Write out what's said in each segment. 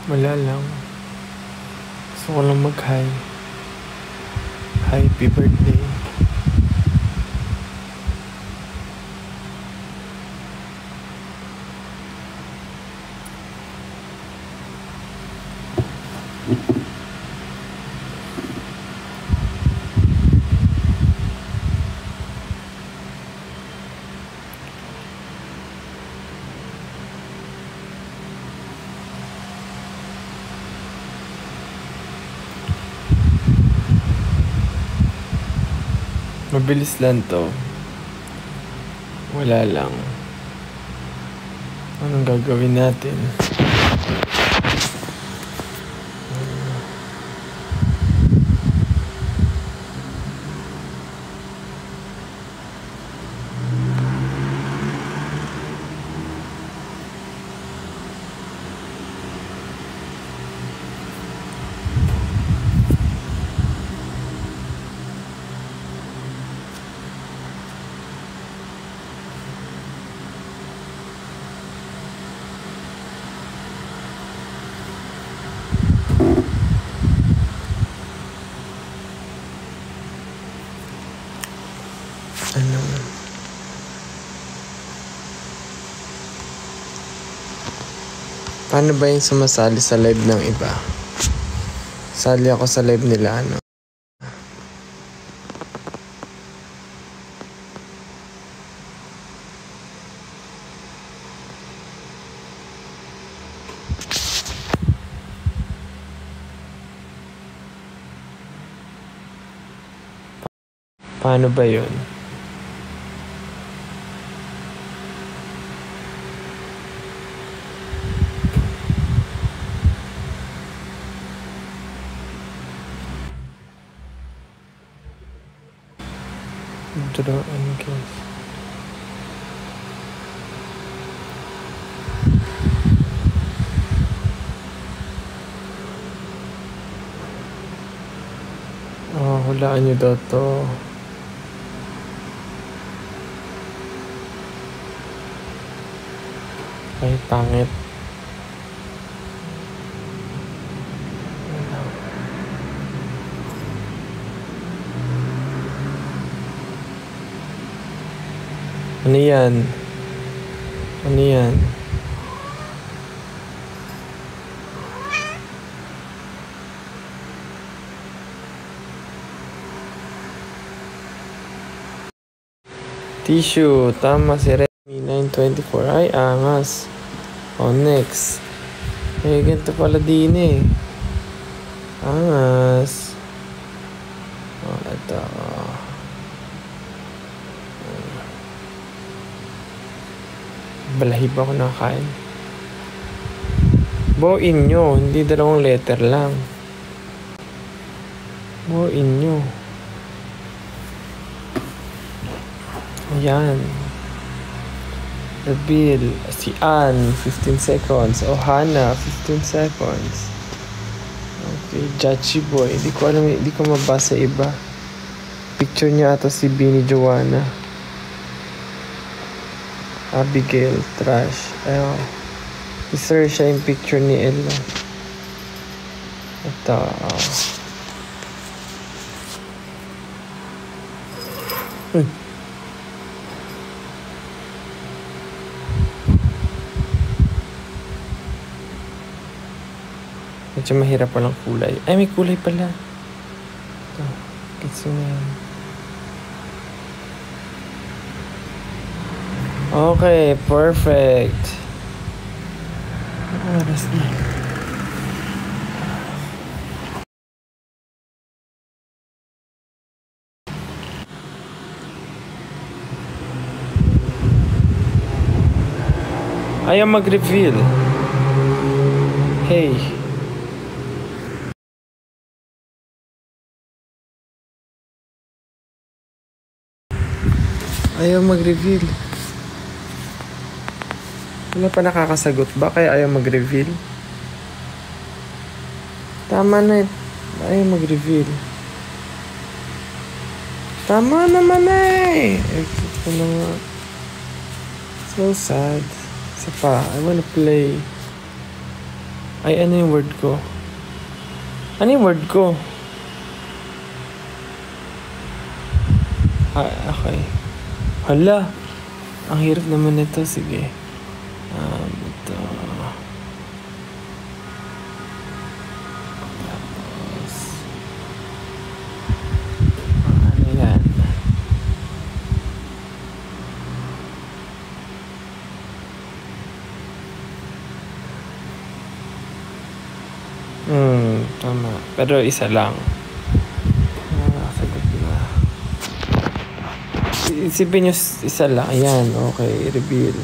Wala lang. Gusto ko lang mag-hi. Happy birthday. Mabilis lang to. Wala lang. Anong gagawin natin? Ano? Paano ba yung sumasali sa live ng iba? Sali ako sa live nila, ano? Paano ba yun? Draw and guess. Oh, hulaan nyo daw to. Ay, pangit. Ano yan? Ano yan? Tissue. Tama si Remy. 924. Ay, angas. Oh, next. Eh, ganito pala din eh. Angas. Oh, ito. Balahib ako nakain. Buuin nyo. Hindi dalawang letter lang. Buuin nyo. Ayan. Reveal. Si Ann, 15 seconds. Ohana, 15 seconds. Okay, Judgy Boy. Hindi ko alam, hindi ko mabasa iba. Picture niya ata si Bini Joanna. Abigail, Trash. Ayun. I-search siya yung picture ni Ella. Ito. Medyo mahirap palang kulay. Ay, may kulay pala. Ito. Gets mo yan. Okay, perfect. Oras na. Ayaw mag-reveal. Hey. Ayaw mag-reveal. Wala pa nakakasagot ba? Kaya ayaw mag-reveal? Tama na. Ayaw mag-reveal. Tama naman eh. Ito na nga. So sad. Isa pa. I wanna play. Ay, ano yung word ko? Ano yung word ko? Ah, okay. Hala. Ang hirap naman nito. Sige. Ito. Tapos. Ano yan? Tama. Pero isa lang. Sagot na. Isipin nyo isa lang. Ayan. Okay. Reveal.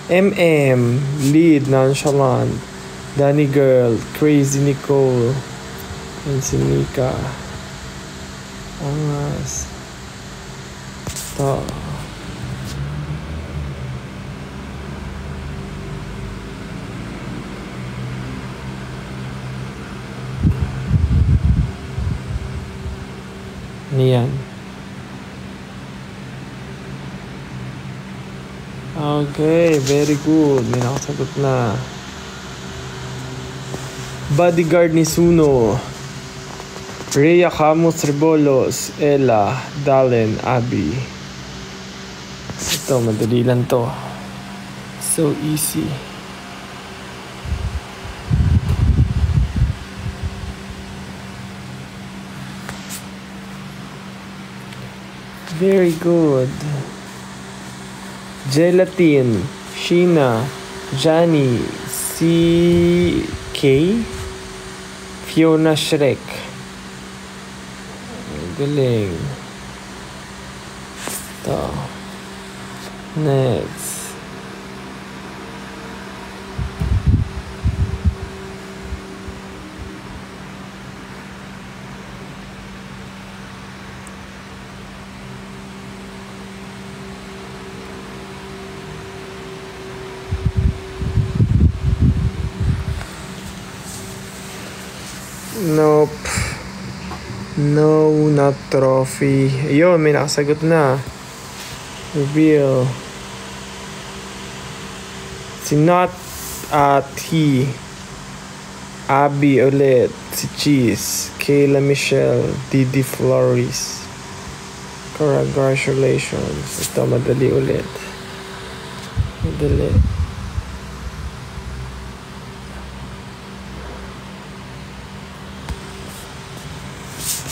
MM. Lead. Nonchalant. Danny Girl. Crazy Nicole. And si Mika. Angas. Ito. Niyan. Okay, very good. May nakasagot na. Bodyguard ni Suno. Rhea Camus Rebolos. Ella. Dalen. Abby. Ito, madali lang to. So easy. Very good. Gelatin, Sheena, Johnny, CK, Fiona Shrek. Galing. Ito. Next. Nope. No, not trophy. Ayun, may nakasagot na. Reveal. Si Not T. Abby ulit. Si Cheese. Kayla Michelle. Didi Flores. Congratulations. Ito, madali ulit. Madali.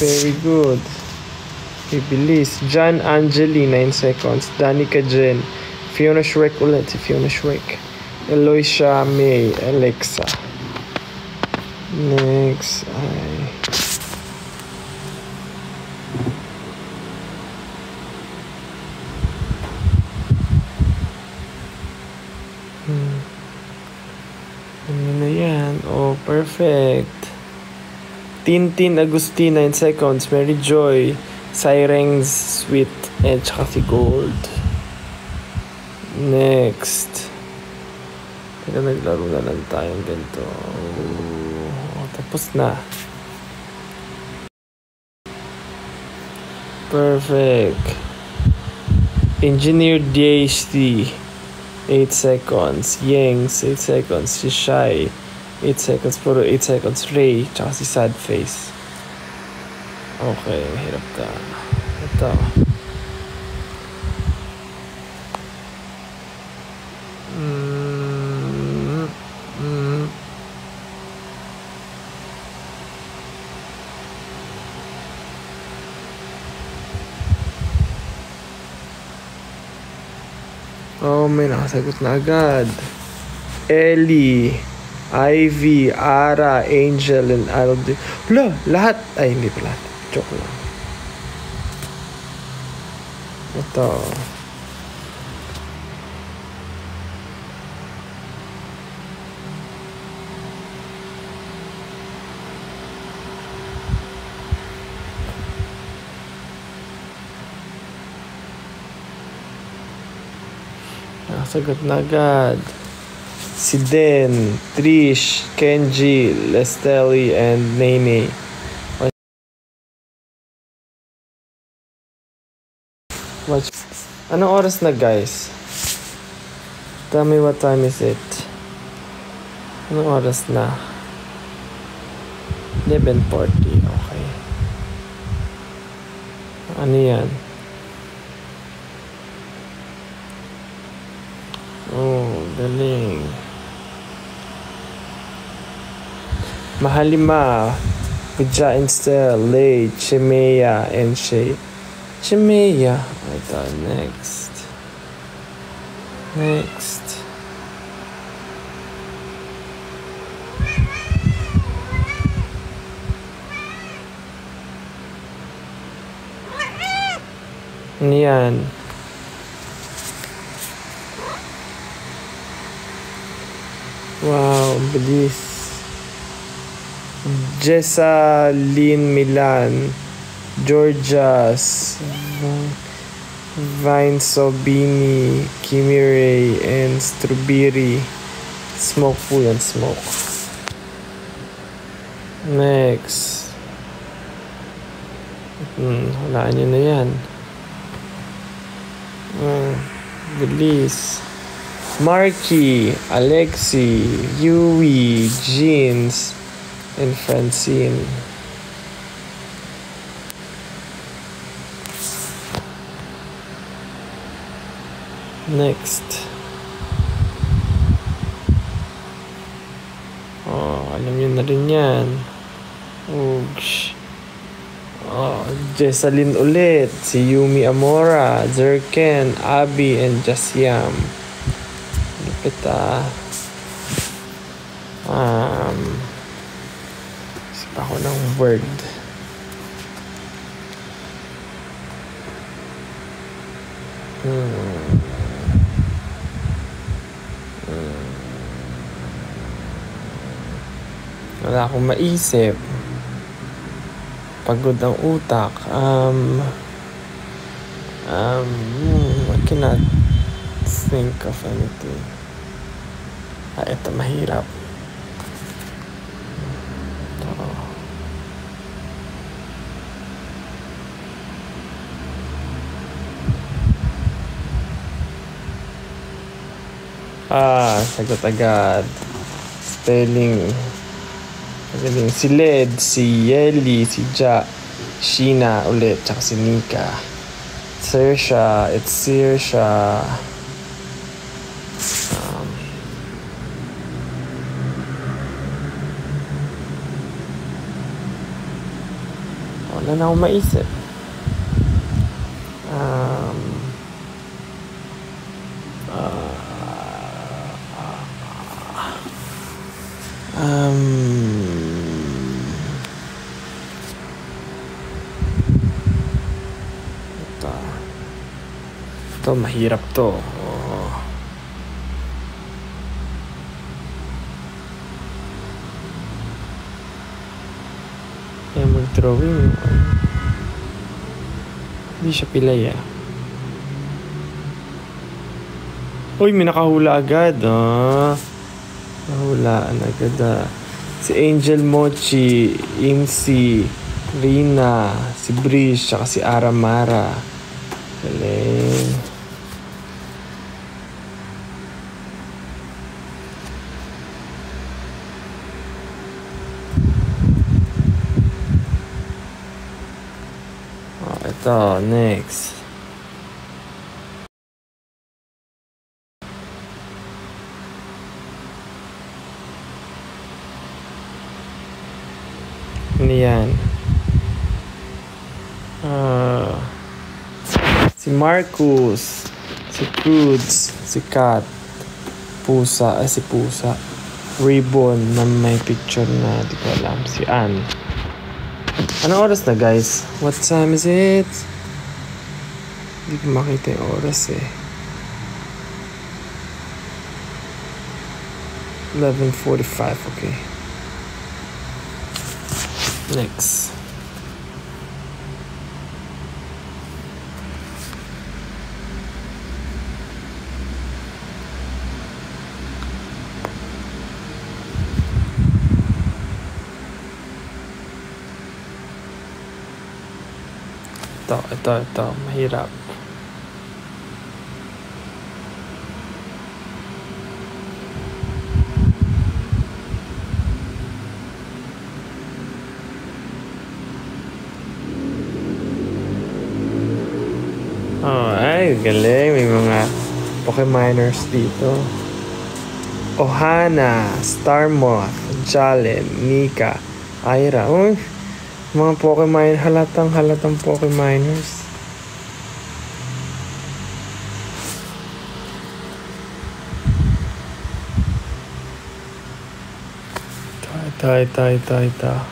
Very good. Bibilis. John Angeli, 9 seconds. Danica Jen. Fiona Shrek ulit. Si Fiona Shrek. Eloisha May. Alexa. Next. Ano na yan? Oh, perfect. Tintin Agustin, 9 seconds. Mary Joy, Sirens, Sweet, and tsaka si Gold. Next. Teka, naglaro na lang tayong ganito. Oh, tapos na. Perfect. Engineer DHD, 8 seconds. Yangs, 8 seconds. Si Shy, 8 seconds, puro 8 seconds. Ray, tsaka si Sad Face. Okay, hirap ka. Ito. Oh, may nakasagot na agad. Ellie, Ivy, Ara, Angel, and Aldi. Wala, lahat. Ay, hindi pa lahat. Joke lang. Ito. Nakasagot na agad. Si Den, Trish, Kenji, Lesteli, and Nene. Watch. Anong oras na, guys? Tell me what time is it. Anong oras na? 11:40. Okay. Ano yan? Oh, galing. Mahalima, Puja Instel, Lay, Chimea, and Shay. Chimea. Ito, next. Next. Ano yan? Wow, bilis. Jessalyn Milan, Georgias, Vine Sobini, Kimi Ray, and Strawberry. Smoke po yan, smoke. Next. Walaan nyo na yan. Bilis. Marky, Alexi, Yui, Jeans, and Francine. Next. Oh, alam niyo na rin yan. Oosh. Oh, Jessalyn ulit. Si Yumi Amora, Zerken, Abby, and Jasyam. Lupit isip ako ng word. Wala akong maisip. Pagod ang utak. I cannot think of anything. Ito mahirap. Sagot agad. Spelling. Magaling. Si Led, si Yeli, si Ja, Sheena ulit, tsaka si Nika. Saoirse, it's Saoirse. Wala na akong maisip. Ito mahirap to. Kaya mag-drawing. Hindi siya pilay Uy, may nakahula agad. Nahulaan agad Si Angel Mochi, Imsi, Rina, si Brish, tsaka si Aramara. Galing. Ito, next. Ano yan? Si Marcus, si Cruz, si Kat, Pusa, si Pusa, Ribbon na may picture na di ko alam, si Ann. Anong oras na guys? What time is it? Hindi ko makita yung oras 11:45, okay. Next. Ito. Mahirap. Uy, galing. May mga Pokemoners dito. Ohana, Starmoth, Jalen, Nika, Ira. Uy, mga Pokemon. Halatang Pokemoners. Ta.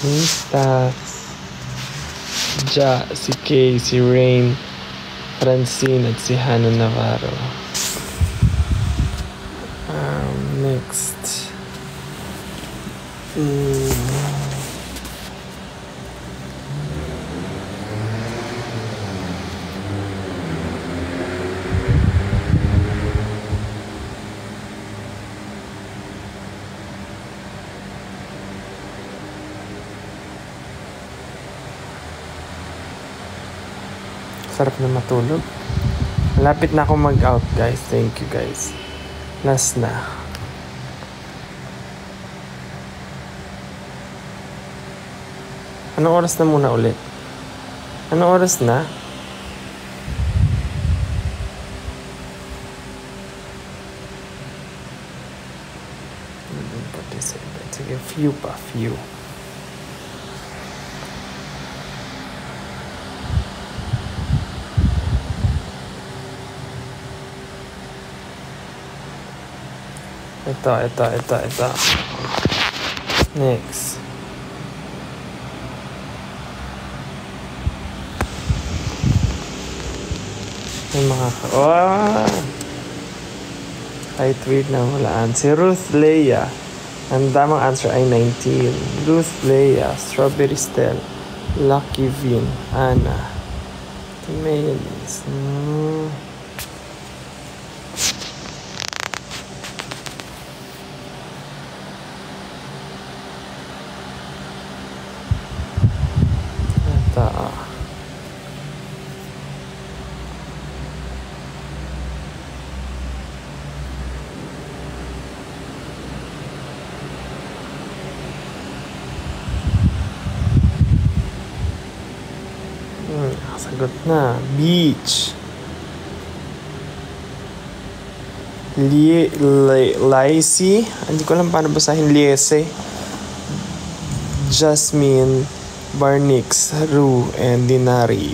Instax, Ja, si Kay, si Rain, Francine at si Hannah Navarro. Next. Sarap na matulog. Malapit na ako mag-out, guys. Thank you, guys. Last na. Anong oras na muna ulit? Anong oras na? Sige, few. Ito. Next. May mga I tweet na walaan. Si Ruth Leia. Ang tamang answer ay 19. Ruth Leia, Strawberry Stell, Lucky Vin, Anna, Timelis. Sagot na. Beach. Laisi. Hindi ko alam paano basahin. Liese. Jasmine. Barnix. Rue. And Dinari.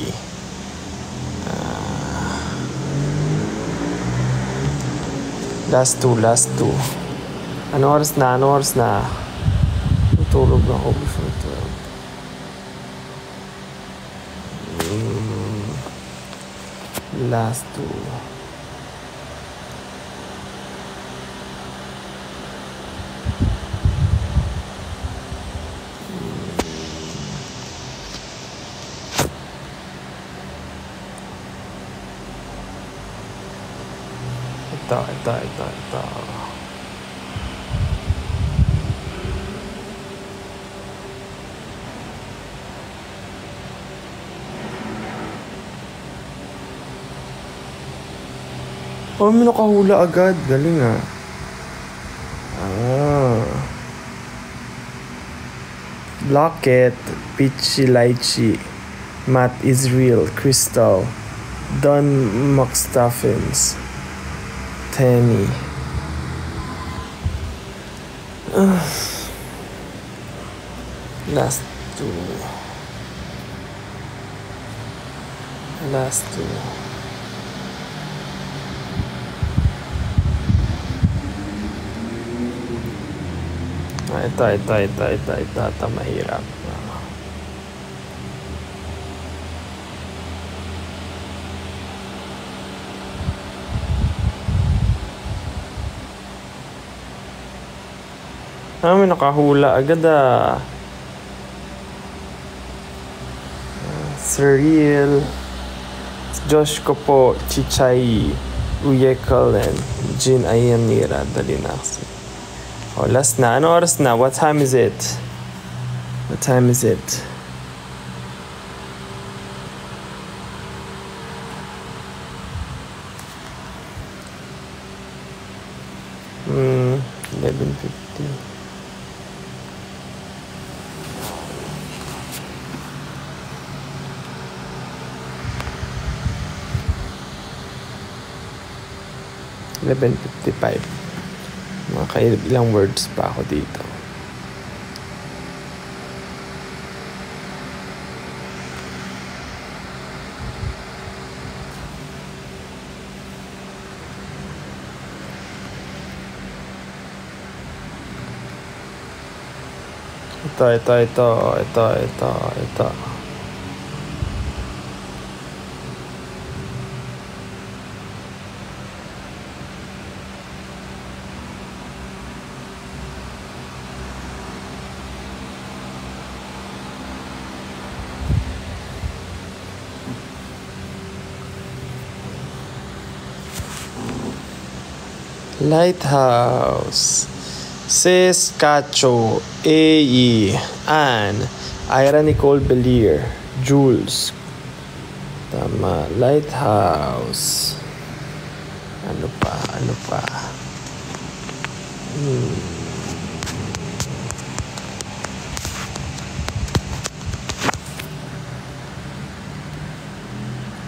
Last two. Anong oras na? Tutulog na ako before 12. Last two. Ito. Oh, may nakahula agad. Galing ah. Locket, Peachy Lychee, Matt Israel, Crystal, Don McStuffins, Tenny. Last two. Ito, mahirap. May nakahula agad ah. Cyril, Josh Kopo, Chichay, Uyekal, and Jin Ayanira, Dalinax. Last na. Ano oras na? What time is it? 11:50. $11:55. Mga ilang words pa ako dito. Ito. Lighthouse. Sis Cacho, A.E., Anne, Ira Nicole Belier, Jules. Tama. Lighthouse. Ano pa?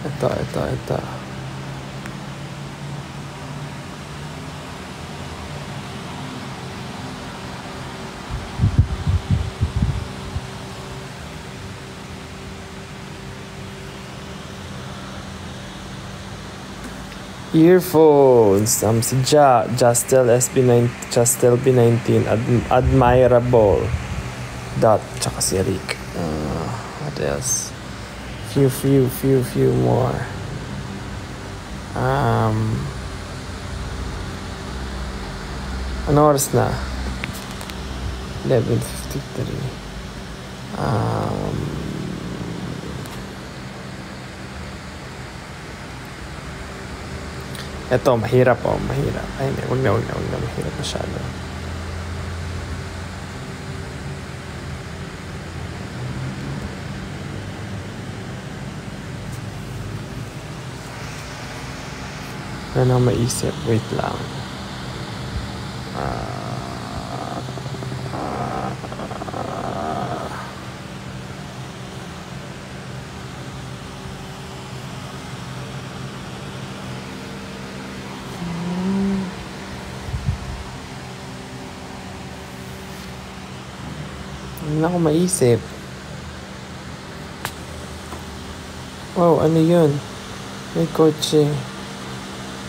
Ito. Earphones. Si Justel B19, Admirable. Dot. Tsaka si Rick. What else? Few more. Ano oras na? 11:53. Ito, mahirap. Ay, wag na. Mahirap masyado. Wala na maisip. Wait lang. Wala akong maisip. Wow, ano yun? May kotse.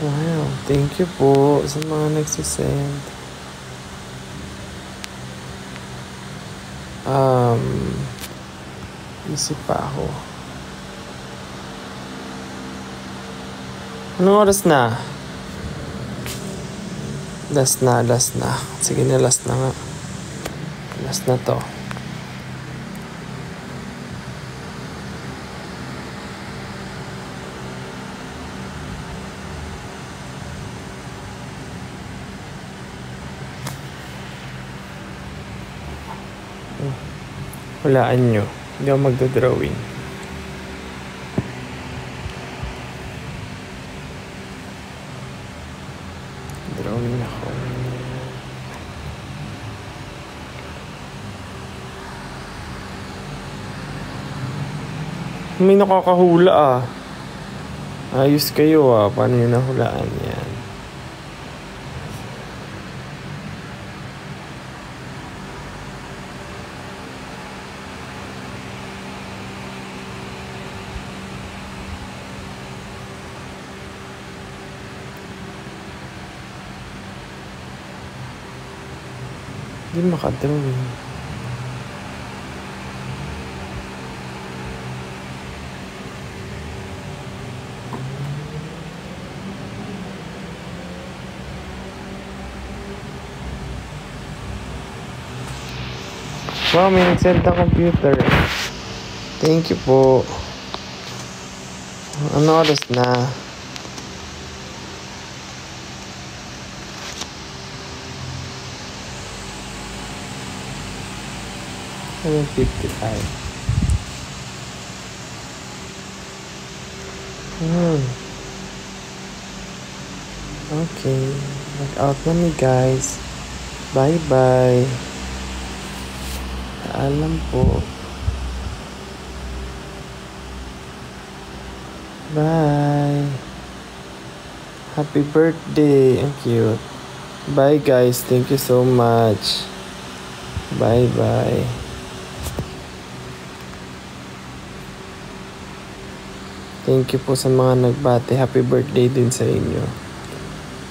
Wow, thank you po sa mga nagsisend. Isip pa ako. Anong oras na? Last na. Sige na, last na nga. Last na to. Hulaan nyo. Hindi ako magdodrawing. Drawing ako. May nakakahula Ayos kayo Paano nyo nahulaan yan? Hindi makadrawing. Wow, may nag-send ng computer. Thank you po. Ano oras na? Ano 55? Okay. Mag-out na me, guys. Bye-bye. Paalam po. Bye. Happy birthday. Ang cute. Bye guys. Thank you so much. Bye-bye. Thank you po sa mga nagbate. Happy birthday din sa inyo.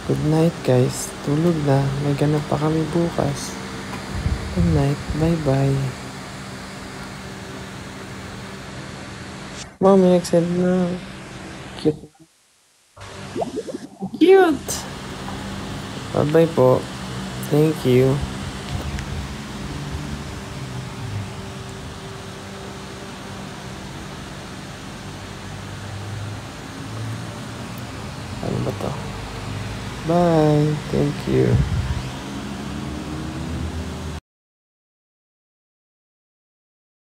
Good night guys. Tulog na. May ganap pa kami bukas. Good night. Bye-bye. Mami, nag-send na. Cute. Cute! Bye-bye po. Thank you. Ano ba to? Bye. Thank you.